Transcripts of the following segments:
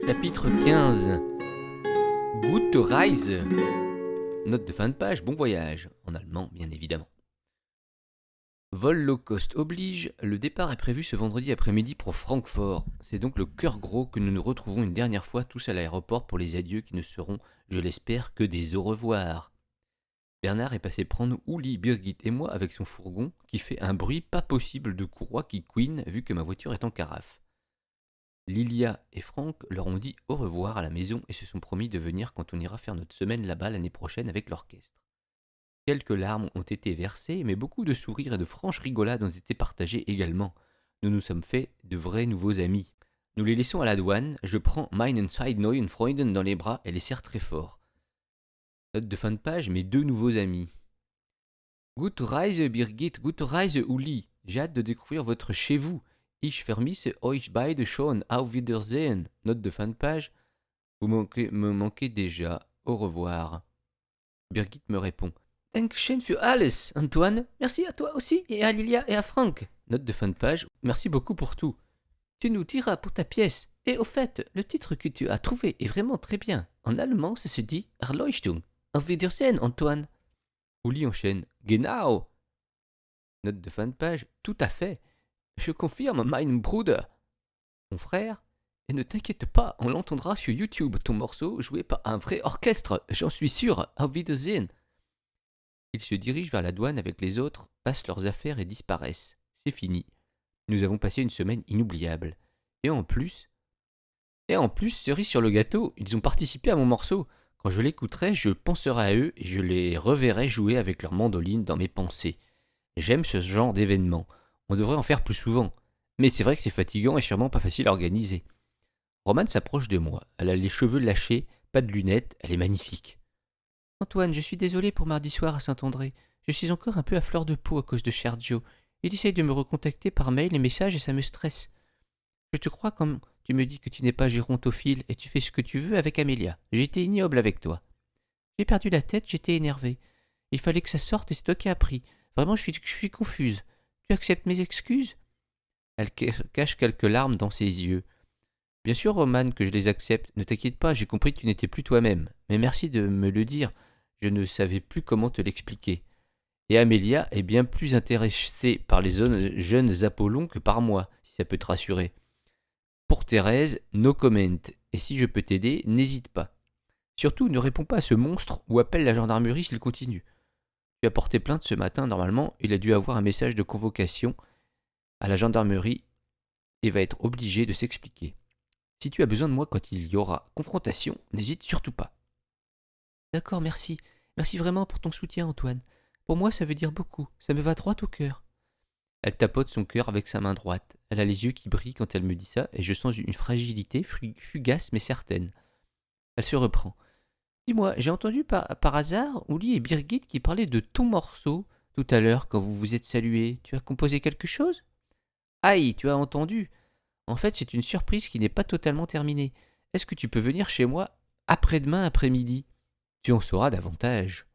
Chapitre 15. Gute Reise. Note de fin de page, bon voyage. En allemand, bien évidemment. Vol low cost oblige, le départ est prévu ce vendredi après-midi pour Francfort. C'est donc le cœur gros que nous nous retrouvons une dernière fois tous à l'aéroport pour les adieux qui ne seront, je l'espère, que des au revoir. Bernard est passé prendre Uli, Birgit et moi avec son fourgon qui fait un bruit pas possible de courroie qui couine vu que ma voiture est en carafe. Lilia et Franck leur ont dit au revoir à la maison et se sont promis de venir quand on ira faire notre semaine là-bas l'année prochaine avec l'orchestre. Quelques larmes ont été versées, mais beaucoup de sourires et de franches rigolades ont été partagées également. Nous nous sommes fait de vrais nouveaux amis. Nous les laissons à la douane, je prends meinen zwei neuen Freunden dans les bras et les serre très fort. Note de fin de page, mes deux nouveaux amis. Gute Reise Birgit, gute Reise Uli, j'ai hâte de découvrir votre chez vous. Ich vermisse euch beide schon, auf Wiedersehen. Note de fin de page, me manquez déjà, au revoir. Birgit me répond. Dankeschön für alles, Antoine. Merci à toi aussi, et à Lilia et à Franck. Note de fin de page, merci beaucoup pour tout. Tu nous diras pour ta pièce. Et au fait, le titre que tu as trouvé est vraiment très bien. En allemand, ça se dit Erleuchtung. Auf Wiedersehen, Antoine. Uli enchaîne. Genau. Note de fin de page, tout à fait. Je confirme, mein Bruder. Mon frère. Et ne t'inquiète pas, on l'entendra sur YouTube, ton morceau joué par un vrai orchestre, j'en suis sûr. Auf Wiedersehen. Ils se dirigent vers la douane avec les autres, passent leurs affaires et disparaissent. C'est fini. Nous avons passé une semaine inoubliable. Et en plus, cerise sur le gâteau, ils ont participé à mon morceau. Quand je l'écouterai, je penserai à eux et je les reverrai jouer avec leur mandoline dans mes pensées. J'aime ce genre d'événement. On devrait en faire plus souvent. Mais c'est vrai que c'est fatigant et sûrement pas facile à organiser. Romane s'approche de moi. Elle a les cheveux lâchés, pas de lunettes, elle est magnifique. Antoine, je suis désolée pour mardi soir à Saint-André. Je suis encore un peu à fleur de peau à cause de Sergio. Il essaye de me recontacter par mail et messages et ça me stresse. Je te crois quand tu me dis que tu n'es pas gérontophile et tu fais ce que tu veux avec Amélia. J'ai été ignoble avec toi. J'ai perdu la tête, j'étais énervée. Il fallait que ça sorte et c'est toi qui as pris. Vraiment, je suis confuse. Tu acceptes mes excuses ? Elle cache quelques larmes dans ses yeux. Bien sûr, Romane, que je les accepte. Ne t'inquiète pas, j'ai compris que tu n'étais plus toi-même. Mais merci de me le dire. Je ne savais plus comment te l'expliquer. Et Amélia est bien plus intéressée par les jeunes Apollons que par moi, si ça peut te rassurer. Pour Thérèse, no comment. Et si je peux t'aider, n'hésite pas. Surtout, ne réponds pas à ce monstre ou appelle la gendarmerie s'il continue. Tu as porté plainte ce matin, normalement, il a dû avoir un message de convocation à la gendarmerie et va être obligé de s'expliquer. Si tu as besoin de moi quand il y aura confrontation, n'hésite surtout pas. D'accord, merci. Merci vraiment pour ton soutien, Antoine. Pour moi, ça veut dire beaucoup. Ça me va droit au cœur. Elle tapote son cœur avec sa main droite. Elle a les yeux qui brillent quand elle me dit ça, et je sens une fragilité fugace mais certaine. Elle se reprend. Dis-moi, j'ai entendu par hasard Uli et Birgit qui parlaient de ton morceau tout à l'heure quand vous vous êtes salués. Tu as composé quelque chose ? Aïe, tu as entendu ? En fait, c'est une surprise qui n'est pas totalement terminée. Est-ce que tu peux venir chez moi après-demain après-midi ? Tu en sauras davantage.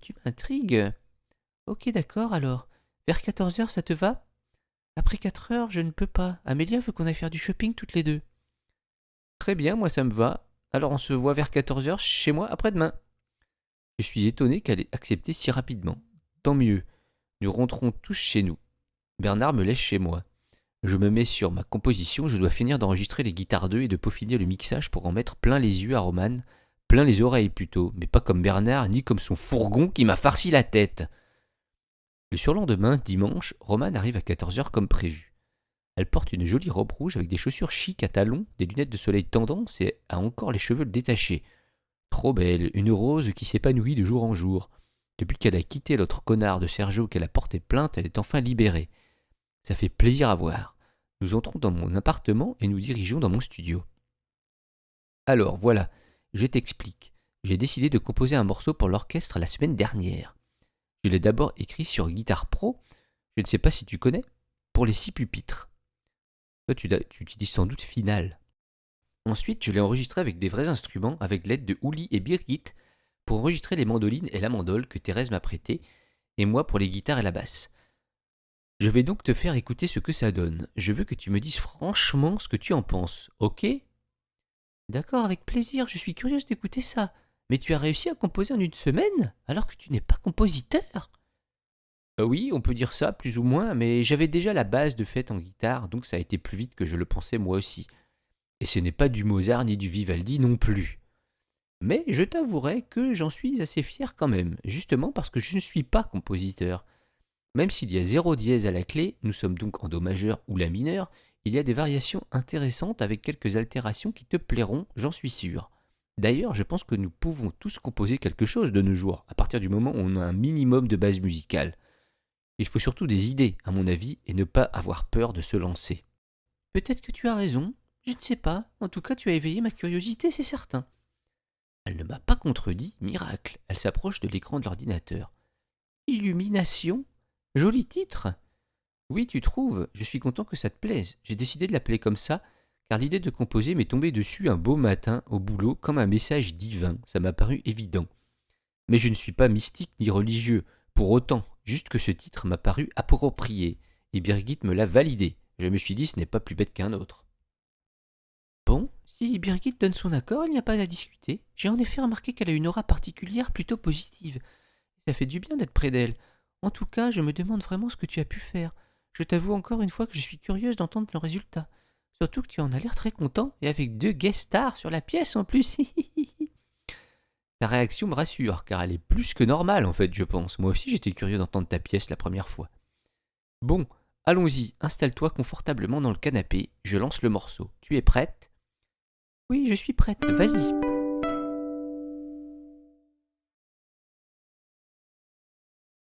Tu m'intrigues. Ok, d'accord alors. Vers 14h, ça te va ? Après 4h, je ne peux pas. Amélia veut qu'on aille faire du shopping toutes les deux. Très bien, moi ça me va. Alors on se voit vers 14h chez moi après-demain. Je suis étonné qu'elle ait accepté si rapidement. Tant mieux. Nous rentrons tous chez nous. Bernard me laisse chez moi. Je me mets sur ma composition, je dois finir d'enregistrer les guitares 2 et de peaufiner le mixage pour en mettre plein les yeux à Romane, plein les oreilles plutôt, mais pas comme Bernard ni comme son fourgon qui m'a farci la tête. Le surlendemain, dimanche, Romane arrive à 14h comme prévu. Elle porte une jolie robe rouge avec des chaussures chic à talons, des lunettes de soleil tendances et a encore les cheveux détachés. Trop belle, une rose qui s'épanouit de jour en jour. Depuis qu'elle a quitté l'autre connard de Sergio qu'elle a porté plainte, elle est enfin libérée. Ça fait plaisir à voir. Nous entrons dans mon appartement et nous dirigeons dans mon studio. Alors voilà, je t'explique. J'ai décidé de composer un morceau pour l'orchestre la semaine dernière. Je l'ai d'abord écrit sur Guitare Pro, je ne sais pas si tu connais, pour les 6 pupitres. Toi, tu utilises sans doute Final. Ensuite, je l'ai enregistré avec des vrais instruments, avec l'aide de Uli et Birgit, pour enregistrer les mandolines et la mandole que Thérèse m'a prêtées, et moi pour les guitares et la basse. Je vais donc te faire écouter ce que ça donne. Je veux que tu me dises franchement ce que tu en penses, ok ? D'accord, avec plaisir, je suis curieuse d'écouter ça. Mais tu as réussi à composer en une semaine, alors que tu n'es pas compositeur? Oui, on peut dire ça, plus ou moins, mais j'avais déjà la base de fait en guitare, donc ça a été plus vite que je le pensais moi aussi. Et ce n'est pas du Mozart ni du Vivaldi non plus. Mais je t'avouerai que j'en suis assez fier quand même, justement parce que je ne suis pas compositeur. Même s'il y a 0 dièse à la clé, nous sommes donc en do majeur ou la mineur, il y a des variations intéressantes avec quelques altérations qui te plairont, j'en suis sûr. D'ailleurs, je pense que nous pouvons tous composer quelque chose de nos jours, à partir du moment où on a un minimum de base musicale. Il faut surtout des idées, à mon avis, et ne pas avoir peur de se lancer. Peut-être que tu as raison, je ne sais pas, en tout cas tu as éveillé ma curiosité, c'est certain. Elle ne m'a pas contredit, miracle, elle s'approche de l'écran de l'ordinateur. Illumination? Joli titre. Oui, tu trouves, je suis content que ça te plaise. J'ai décidé de l'appeler comme ça, car l'idée de composer m'est tombée dessus un beau matin au boulot comme un message divin, ça m'a paru évident. Mais je ne suis pas mystique ni religieux, pour autant, juste que ce titre m'a paru approprié, et Birgit me l'a validé. Je me suis dit ce n'est pas plus bête qu'un autre. Bon, si Birgit donne son accord, il n'y a pas à discuter. J'ai en effet remarqué qu'elle a une aura particulière plutôt positive. Ça fait du bien d'être près d'elle. En tout cas, je me demande vraiment ce que tu as pu faire. Je t'avoue encore une fois que je suis curieuse d'entendre le résultat. Surtout que tu en as l'air très content, et avec 2 guest stars sur la pièce en plus. Ta réaction me rassure, car elle est plus que normale en fait, je pense. Moi aussi j'étais curieux d'entendre ta pièce la première fois. Bon, allons-y, installe-toi confortablement dans le canapé, je lance le morceau. Tu es prête? Oui, je suis prête, vas-y.